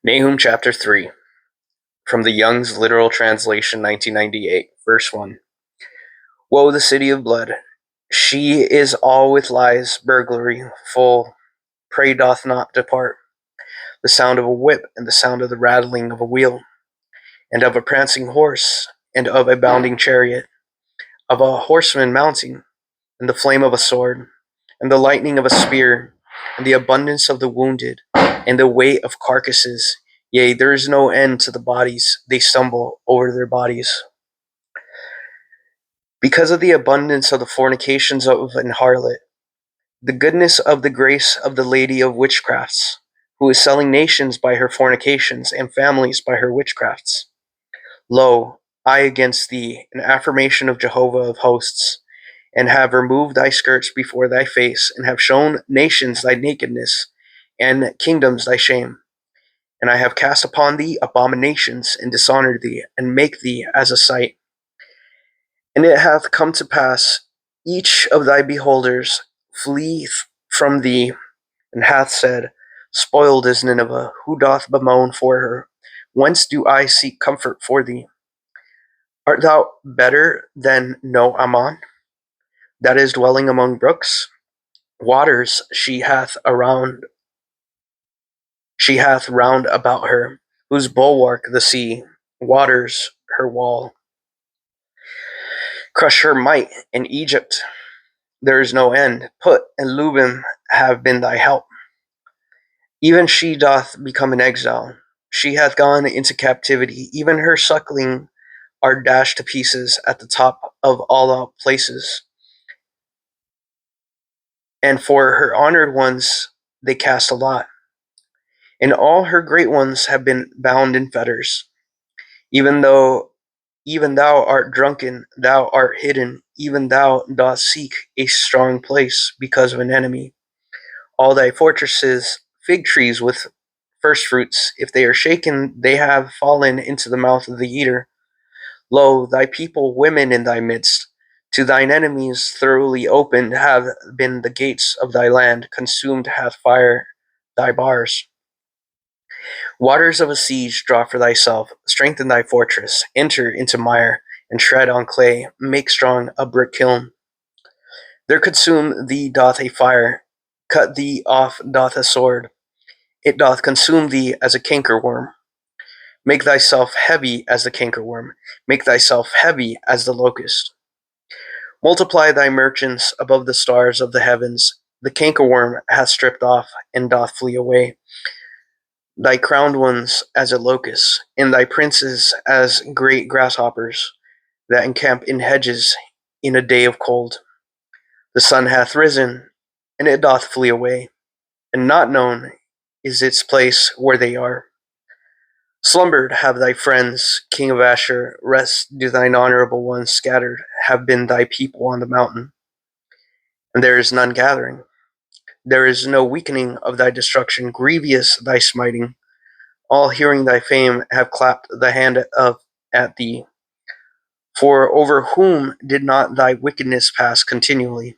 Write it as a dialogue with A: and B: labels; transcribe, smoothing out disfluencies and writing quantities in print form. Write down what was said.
A: Nahum chapter 3, from the Young's Literal Translation 1998, verse 1. Woe the city of blood! She is all with lies, burglary, full. Prey doth not depart. The sound of a whip, and the sound of the rattling of a wheel, and of a prancing horse, and of a bounding chariot, of a horseman mounting, and the flame of a sword, and the lightning of a spear, and the abundance of the wounded, and the weight of carcasses. Yea, there is no end to the bodies, they stumble over their bodies. Because of the abundance of the fornications of an harlot, the goodness of the grace of the lady of witchcrafts, who is selling nations by her fornications, and families by her witchcrafts. Lo, I against thee, an affirmation of Jehovah of hosts, and have removed thy skirts before thy face, and have shown nations thy nakedness, and kingdoms thy shame. And I have cast upon thee abominations, and dishonored thee, and make thee as a sight. And it hath come to pass, each of thy beholders fleeth from thee, and hath said, Spoiled is Nineveh, who doth bemoan for her? Whence do I seek comfort for thee? Art thou better than no Ammon, that is dwelling among brooks? Waters she hath round about her, whose bulwark the sea, waters her wall. Crush her might in Egypt, there is no end. Put and Lubim have been thy help. Even she doth become an exile. She hath gone into captivity. Even her suckling are dashed to pieces at the top of all places. And for her honored ones they cast a lot. And all her great ones have been bound in fetters. Even thou art drunken, thou art hidden, even thou dost seek a strong place because of an enemy. All thy fortresses, fig trees with firstfruits, if they are shaken, they have fallen into the mouth of the eater. Lo, thy people, women in thy midst, to thine enemies thoroughly opened have been the gates of thy land, consumed hath fire thy bars. Waters of a siege draw for thyself, strengthen thy fortress, enter into mire, and tread on clay, make strong a brick kiln. There consume thee doth a fire, cut thee off doth a sword, it doth consume thee as a cankerworm. Make thyself heavy as the cankerworm, make thyself heavy as the locust. Multiply thy merchants above the stars of the heavens, the cankerworm hath stripped off, and doth flee away. Thy crowned ones as a locust, and thy princes as great grasshoppers, that encamp in hedges in a day of cold. The sun hath risen, and it doth flee away, and not known is its place where they are. Slumbered have thy friends, king of Asher, rest do thine honorable ones scattered, have been thy people on the mountain. And there is none gathering. There is no weakening of thy destruction, grievous thy smiting. All hearing thy fame have clapped the hand at thee. For over whom did not thy wickedness pass continually?